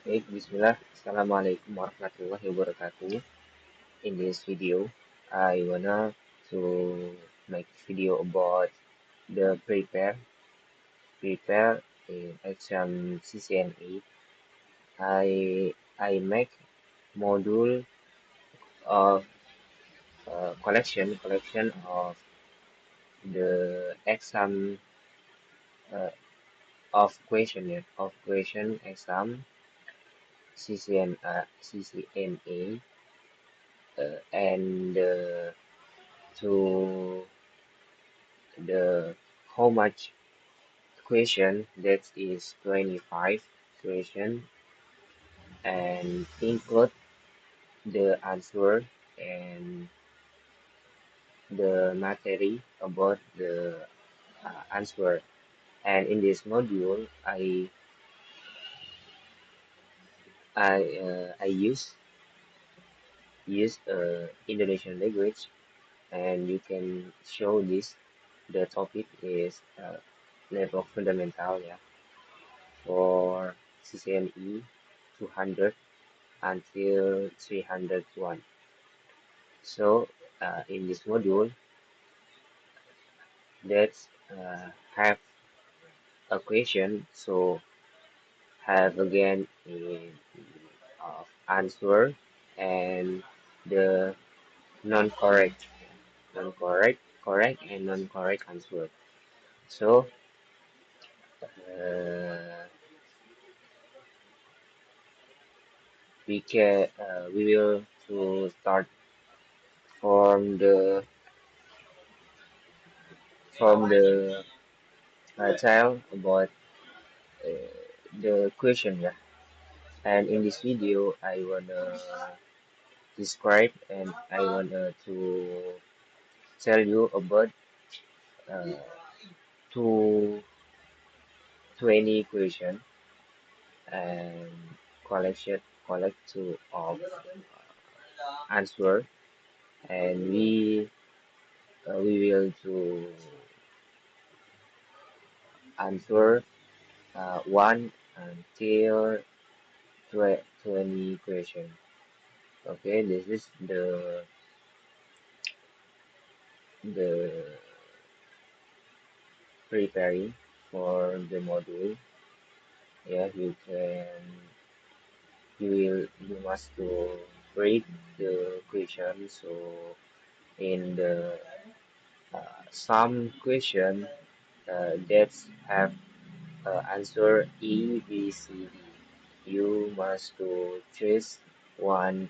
Baik, bismillah. Assalamualaikum warahmatullahi wabarakatuh. In this video, I wanna to make video about the prepare in exam CCNA. I make module of collection of the exam uh, of question exam CCNA and to the how much question that is 25 question and include the answer and the materi about the answer. And in this module, I use Indonesian language, and you can show this. The topic is level fundamental, yeah, for CCNE 200 until 301. So in this module, let's have a question. So have again a of answer and the non-correct, correct, and non-correct answer. So we will to start from the child about uh, the question, yeah. And in this video, I wanna describe and I wanna to tell you about uh, two 20 question and collect two of answer, and we will to answer one until 20 question. Okay, this is the preparing for the module. Yeah, you must to read the question. So in the some question that have answer E, B, C, D. You must to choose one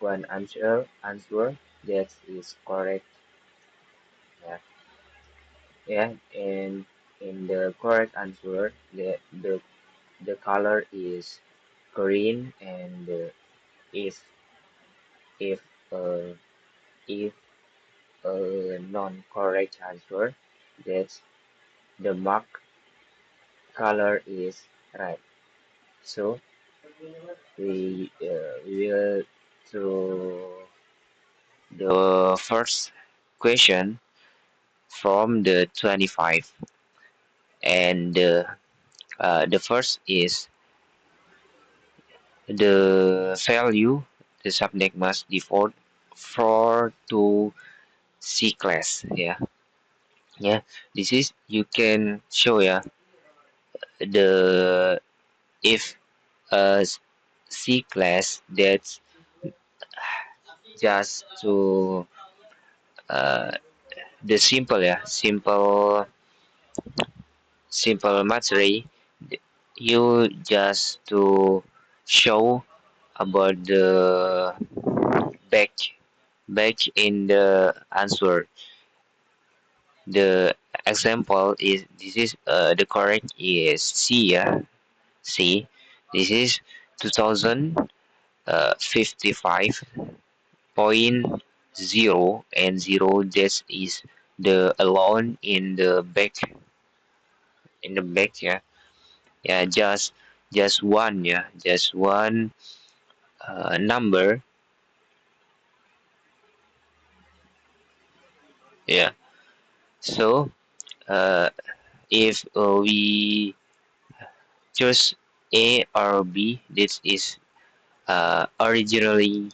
answer that is correct. Yeah, yeah, and in the correct answer, the color is green, and if if uh, if a non-correct answer, that's the mark color is red. So we will to the first question from the 25, and the first is the value the subject must default for to C class. Yeah, yeah, this is you can show, yeah, the if a C class that's just to uh, the simple, yeah, simple material. You just to show about the back in the answer. The example is this is the correct is C, yeah, C. This is 2055.0 and 0, this is the alone in the back, yeah. Yeah, just one, yeah, just one number. Yeah. So if we choose A or B. This is originally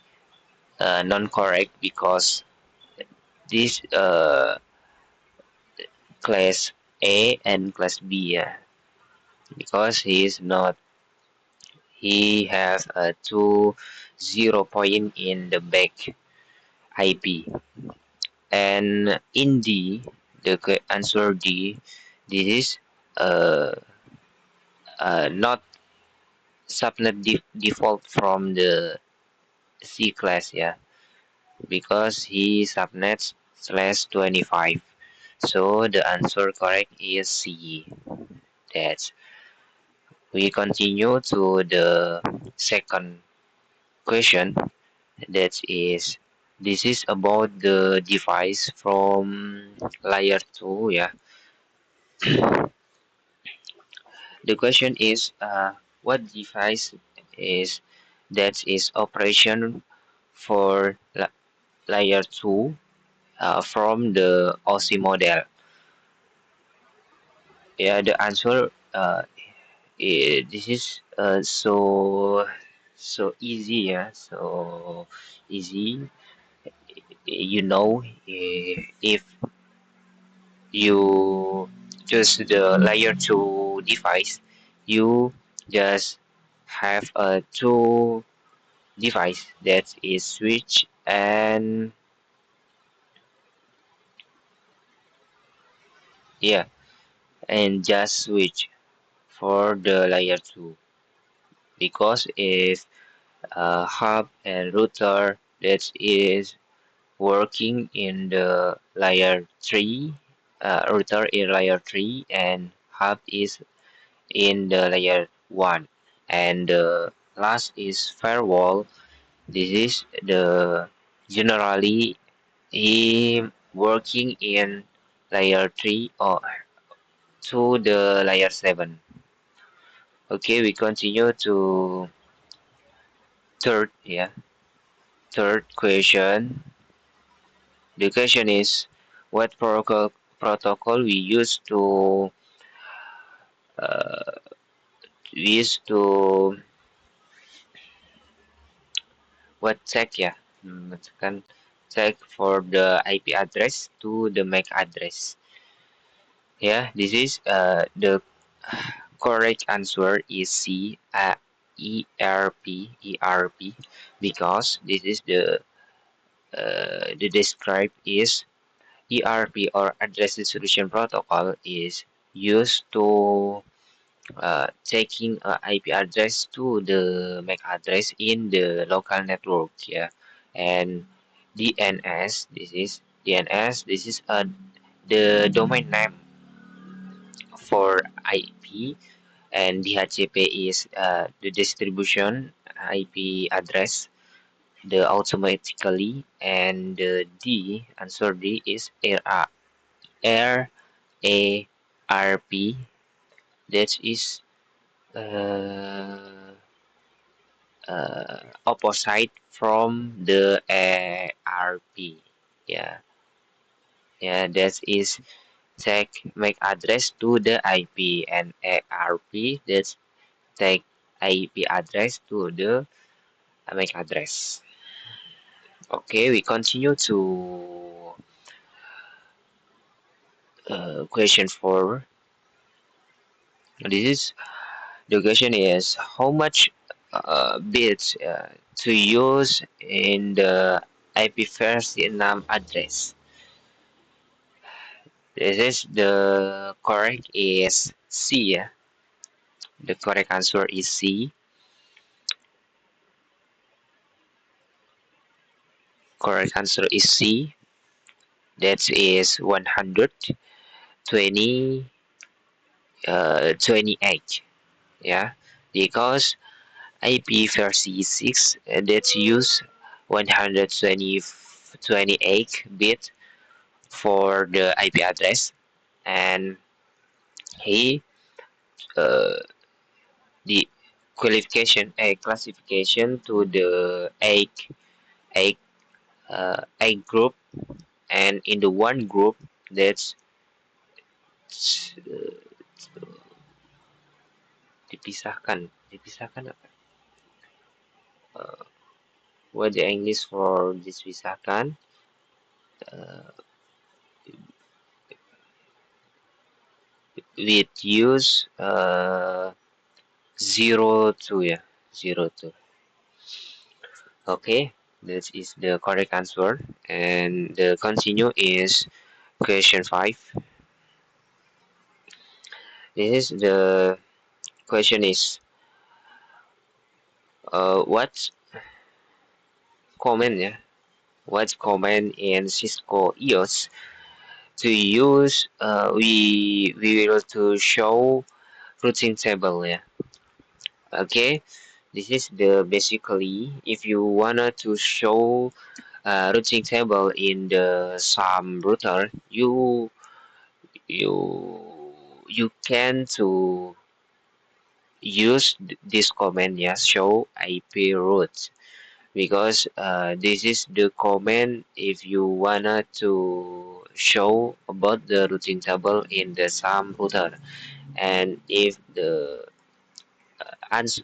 non-correct because this class A and class B, because he is not, he has a 2 0 point in the back IP. And in D, the answer D, this is uh, not subnet default from the C class, because he subnets /25. So the answer correct is C. That's We continue to the second question. That is, this is about the device from layer 2. The question is, what device is that is operation for layer 2 from the OC model? The answer, this is so easy, so easy. If you choose the layer 2 device, you just have a two device, that is switch and yeah and just switch for the layer 2, because if hub and router that is working in the layer 3, router in layer 3 and hub is in the layer 1, and the last is firewall. This is the generally he working in layer 3 or to the layer 7. Okay, we continue to third third question. The question is, what protocol uh, we use to what check, can check for the IP address to the MAC address. This is the correct answer is C, ERP, because this is the describe is ERP or address resolution protocol is used to taking a IP address to the MAC address in the local network, and This is the domain name for IP, and DHCP is the distribution IP address, the automatically, and the D answer D is RARP, that is uh, opposite from the ARP. Yeah, that is take MAC address to the IP, and ARP that's take IP address to the MAC address. Okay, we continue to question 4. This is The question is, how much bits to use in the IP version address? This is the correct is C. The correct answer is C. Correct answer is C. That is 120 28. Because IP version 6 that use 128 bit for the IP address, and he uh, the classification to the eight group, and in the one group that's Dipisahkan. Dipisahkan apa? Uh, what the English for dipisahkan? Uh, with use 02 ya. 02. Okay, this is the correct answer. And the continue is question 5. This is the question is what command ya? What command in Cisco EOS to use? We will to show routing table ya. Okay, this is the basically if you wanna to show routing table in the some router, you can to use this command ya, show IP route, because this is the command if you wanna to show about the routing table in the some router. And if the ans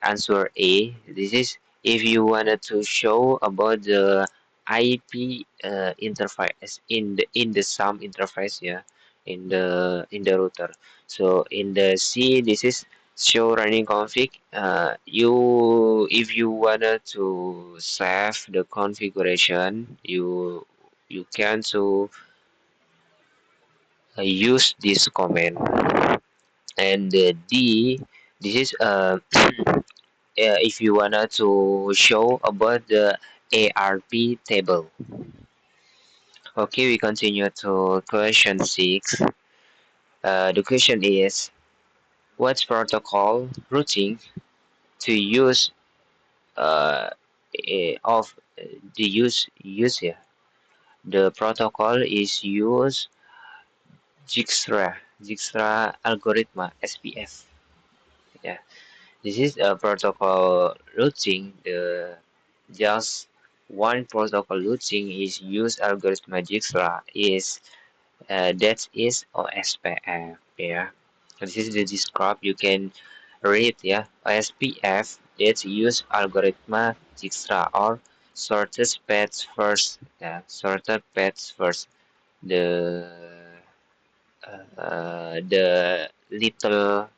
answer A, this is if you wanted to show about the IP interface in the some interface, yeah, in the router. So in the C, this is show running config. If you wanted to save the configuration, you can to use this command. And the D, this is if you wanna to show about the ARP table. Okay, we continue to question 6. The question is, what protocol routing to use of the use here? The protocol is use Dijkstra algorithm SPF. Yeah, this is a protocol routing. The just one protocol routing is use algorithm Dijkstra is that is OSPF. Yeah, this is the describe you can read. Yeah, OSPF that use algorithm Dijkstra or sorted paths first. Yeah, sorted paths first. The the little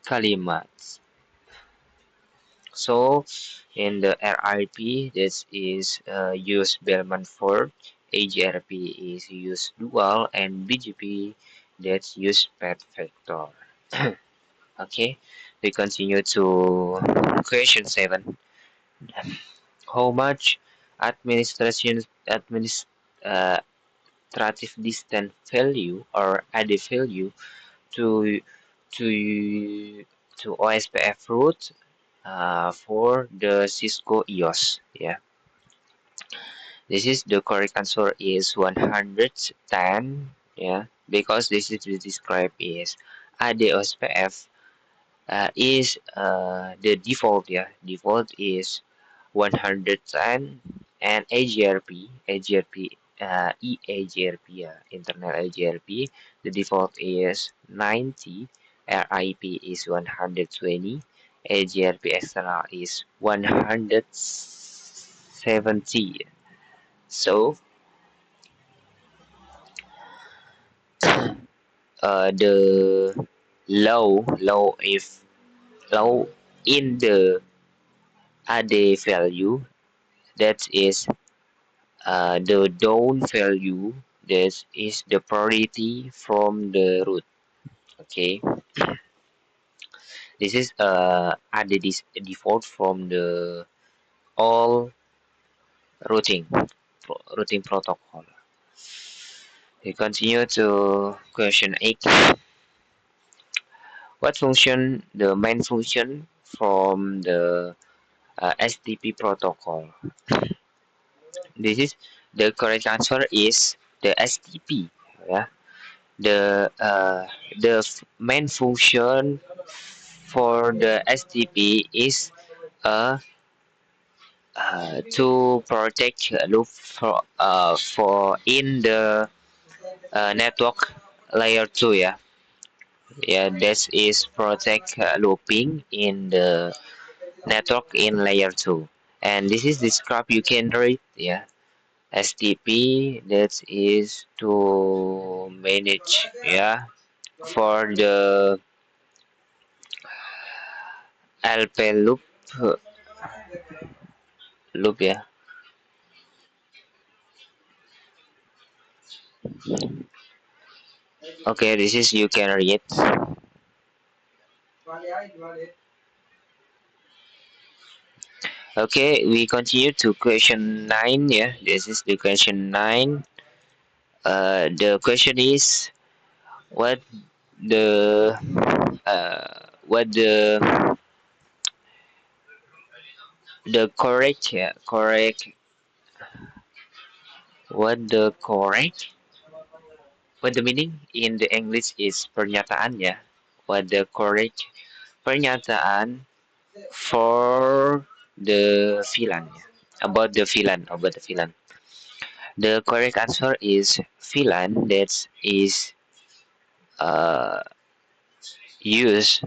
kalimat. So in the RIP, this is use Bellman Ford, AGRP is use dual, and BGP that's use path vector. Okay, we continue to question 7. How much administrative distance value or added value to to to OSPF route for the Cisco EOS. Yeah, this is the correct answer is 110. Yeah, because this is to describe is ADOSPF is the default. Yeah, default is 110, and AGRP EAGRP, internal AGRP, the default is 90, RIP is 120, AGRP external is 170. So the low if low in the AD value, that is the down value, this is the priority from the root. Okay, this is add this default from the all routing protocol. We continue to question 8. What function the main function from the STP protocol? This is the correct answer is the STP. Yeah, the main function for the STP is a to protect loop for in the network layer 2. Yeah, this is protect looping in the network in layer 2, and this is the script you can read. STP, that is to manage, for the LP loop. Okay, this is you can read. Okay, we continue to question 9. This is the question 9. The question is what the what the correct, correct, what the meaning in the English is pernyataan, what the correct pernyataan for the villain, about the villain. The correct answer is villain, that is uh, used,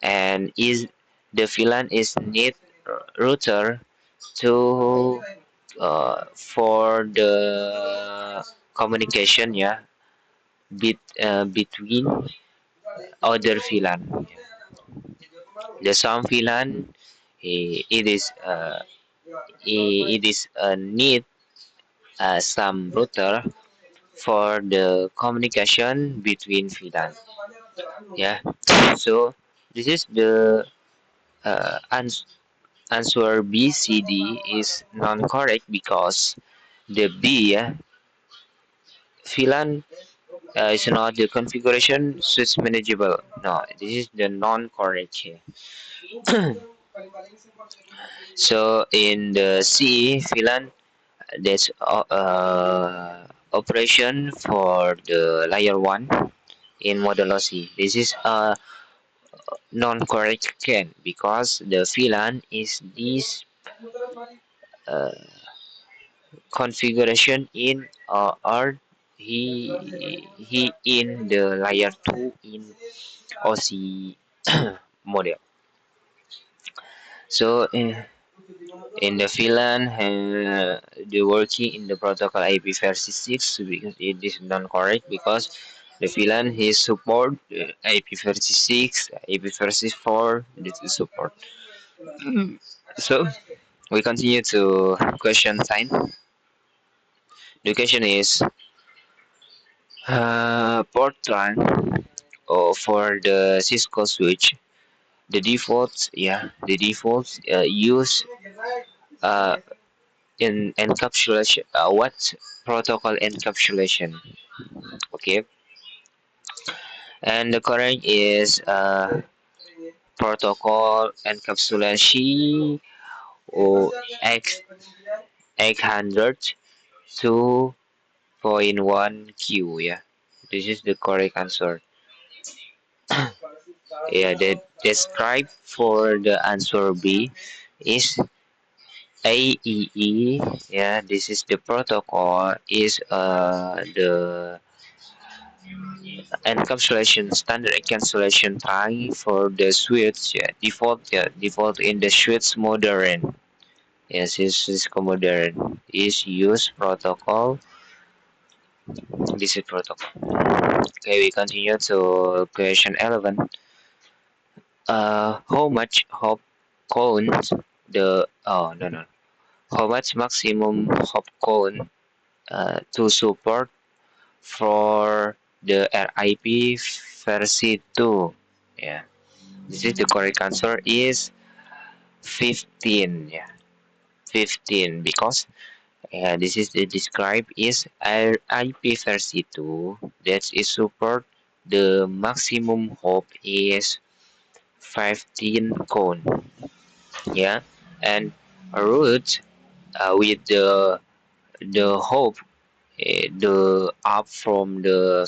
and is the villain is need router to for the communication, between other villain. The some villain, it is it is need some router for the communication between villain. Yeah. So this is the answer B, C, D is non-correct because the B, VLAN is not the configuration switch manageable. No, this is the non-correct here. So in the C, VLAN, that's operation for the layer 1 in modulo C. This is non-correct again because the VLAN is this uh, configuration in or he in the layer 2 in OC model. So in the VLAN, the working in the protocol IP version 6 because it is non correct because the VLAN is support IP version 6, IP version 4. This is support. So we continue to question sign. The question is port one for the Cisco switch. The defaults use uh, in encapsulation. What protocol encapsulation? Okay, and the correct is protocol encapsulation or X 802.1Q. Yeah, this is the correct answer. Yeah, the describe for the answer B is AEE. Yeah, this is the protocol is the encapsulation standard encapsulation time for the switch. Default in the switch modern. Yes, is modern is use protocol. This is protocol. Okay, we continue to question 11. How much hop cones the oh no no how much maximum hop cone to support for the RIP version 2? Yeah, this is the correct answer is 15. Yeah, 15 because this is the describe is RIP version 2 that is support the maximum hop is 15 cone. Yeah, and root with the hop the up from the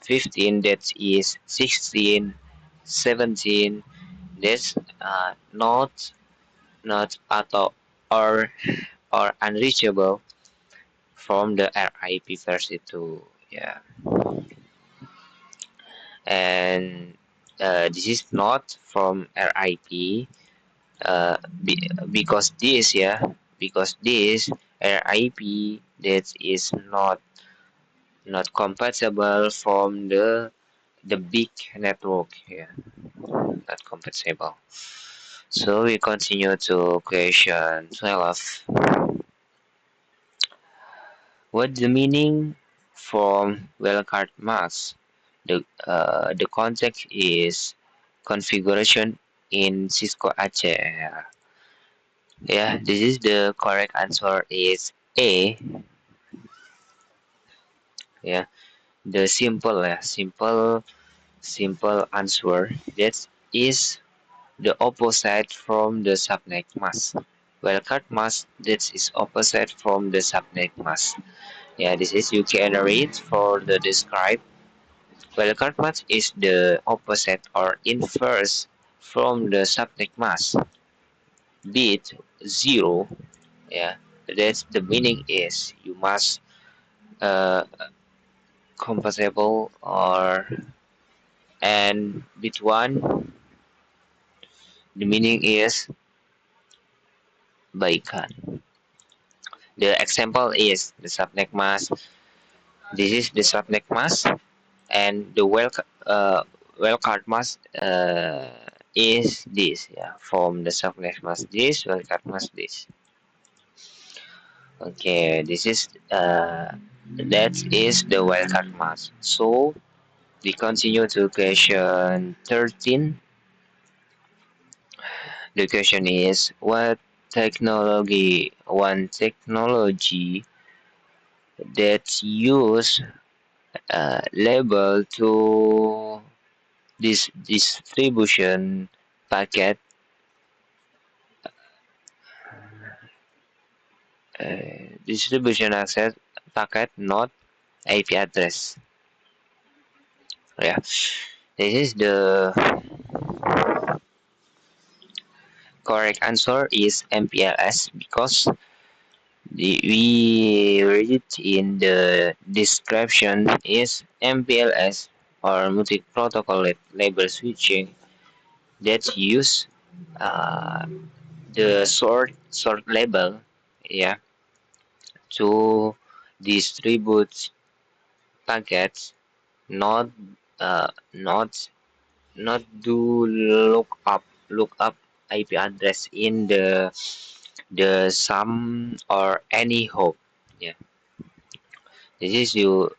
15 that is 16, 17. That's not not auto or unreachable from the RIP32. Yeah, and this is not from RIP because this, yeah, because this RIP that is not compatible from the big network, yeah, not compatible. So we continue to question 12. What's the meaning from wildcard mask? The context is configuration in Cisco Aceh. Yeah, this is the correct answer is A. Yeah, the simple answer that is the opposite from the subnet mask. Wildcard mask that is opposite from the subnet mask. Yeah, this is you can read for the describe. Wildcard mask is the opposite or inverse from the subnet mask. Bit 0. Yeah, that's the meaning is you must uh, compatible or and bit 1 the meaning is baikan. The example is the subnet mask. This is the subnet mask and the wildcard mask is this, yeah, from the subnet mask this wildcard mask this. Okay, this is that is the wildcard mask. So we continue to question 13. The question is what technology that use label to this distribution packet distribution access packet, not IP address. Yeah, this is the correct answer is MPLS because we read it in the description is MPLS or multi-protocol label switching that use uh, the sort label, yeah, to distribute packets, not not do look up IP address in the sum or any hop. Yeah, this is you.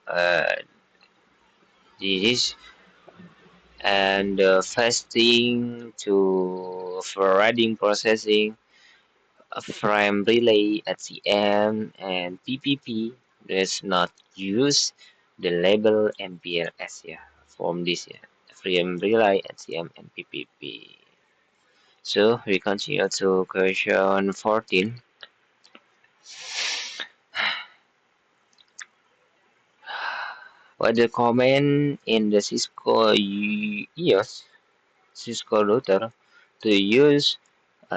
This is and first thing to for reading processing, frame relay at the end, and PPP does not use the label MPLS, yeah, from this, yeah, frame relay at the end and PPP. So we continue to question 14. What the comment in the Cisco router to use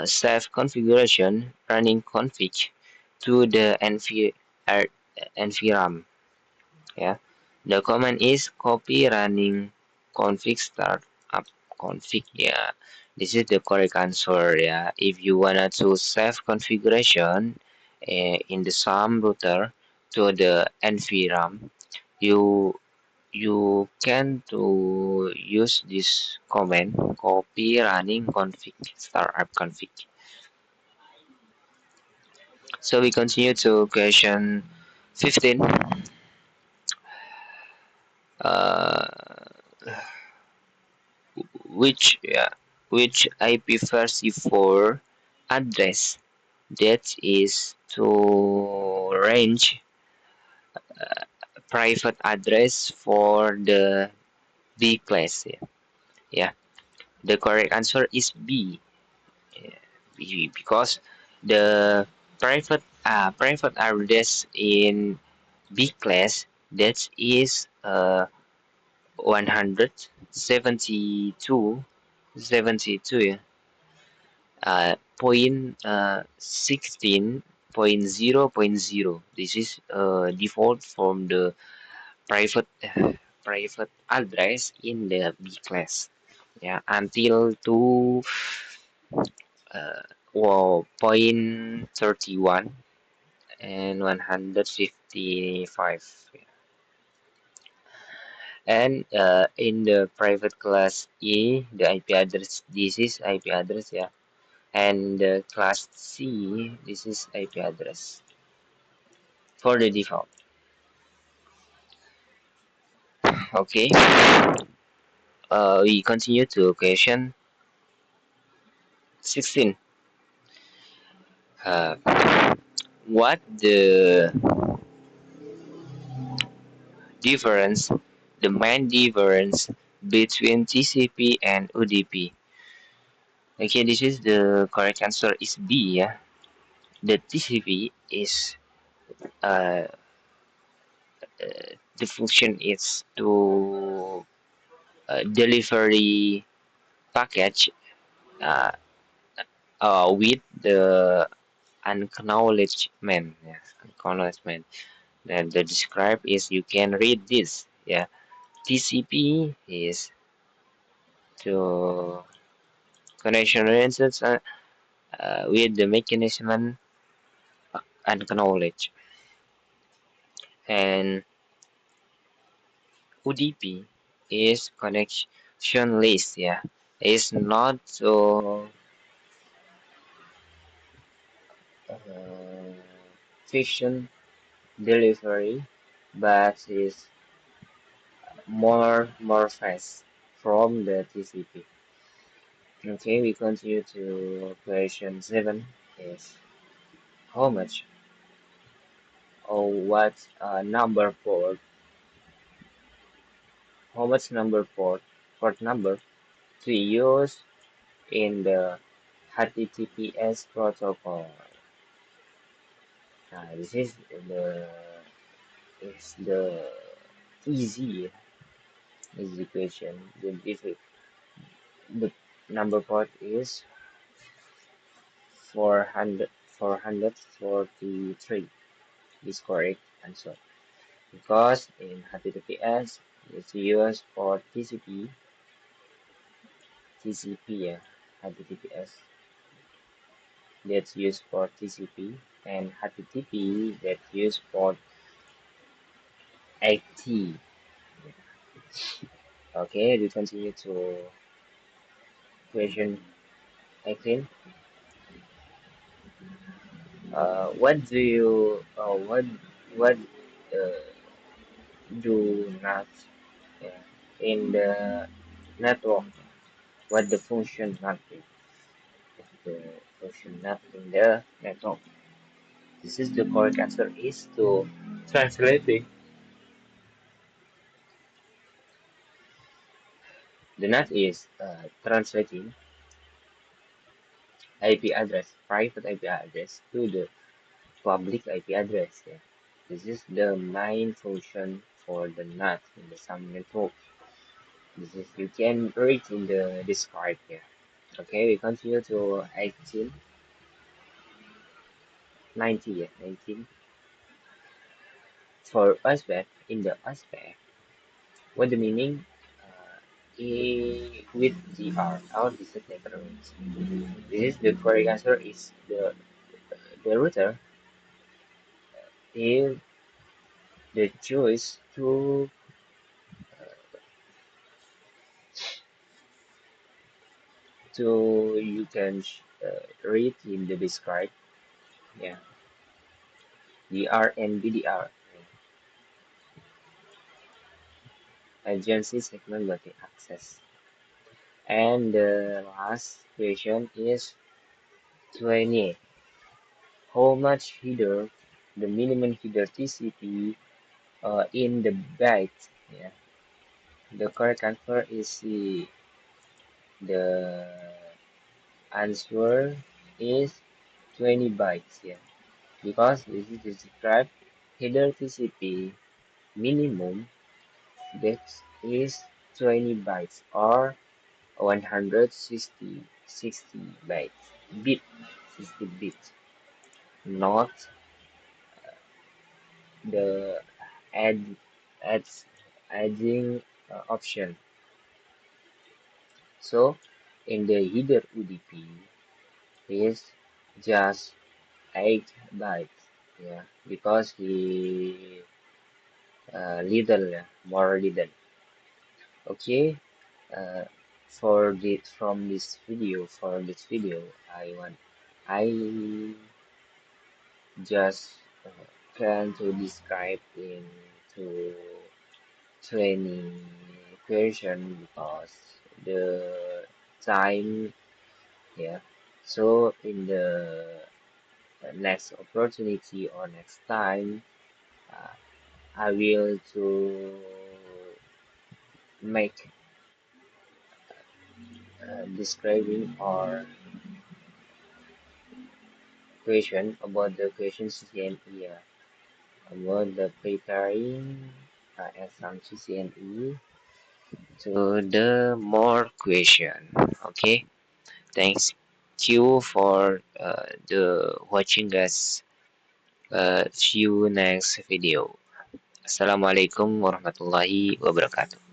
safe configuration running config to the nvram. Yeah, the command is copy running config start up config. Yeah, this is the correct answer. Yeah, if you wanna to save configuration in the SAM router to the nvram, you you can to use this command copy running config startup config. So we continue to question 15. Uh, which which IPv4 address that is to range private address for the B class. Yeah, yeah. The correct answer is B. Yeah, B because the private address in B class that is 172 72, yeah, point 16.0.0. This is default from the private private address in the B class. Yeah, until to uh, well, point 31 and 155. And in the private class E, the IP address, this is IP address, yeah. And class C, this is IP address for the default. Okay, we continue to question 16. Uh, what difference, the main difference between TCP and UDP? Okay, this is the correct answer is B. Yeah, the TCP is uh, the function is to delivery package uh, with the acknowledgement. Yeah, acknowledgement. And the describe is you can read this. Yeah, TCP is to connection references with the mechanism acknowledge, and UDP is connection list. Yeah, it's not so uh, fiction delivery, but is more fast from the TCP. Okay, we continue to question 7 is how much or what number port, how much number port number to use in the HTTPS protocol. This is the easy execution. The number port is 443 is correct answer because in HTTPS it's used for TCP, yeah, HTTPS that's used for TCP and HTTP that's used for AT. Okay, we continue to question 18. What do you what uh, do not in the network? What the function not in the function not in the network? This is the correct answer is to translating. The NAT is translating IP address, private IP address to the public IP address. Yeah. This is the main function for the NAT in the some network. This is you can read in the describe here. Okay, we continue to 18, 90, yeah, 19. For aspect, in the aspect, what the meaning? With the R, our business reference. This is the correct answer is the router is the choice to you can read in the describe, yeah, DR and BDR agency segment multi access. And the last question is 20. How much header the minimum header TCP in the byte? Yeah, the correct answer is the answer is 20 bytes. Yeah, because this is described header TCP minimum that is 20 bytes or 160 bytes. bit, 60 bit, not the add adds adding option. So in the header UDP is just 8 bytes, yeah, because he little more little. Okay, uh, for this video, I just can to describe into 20 question because the time, yeah. So in the next opportunity or next time, uh, I will to make describing or question about the question CCNA, about the preparing exam CCNA to the more question. Okay, thanks you for the watching us. See you next video. Assalamualaikum warahmatullahi wabarakatuh.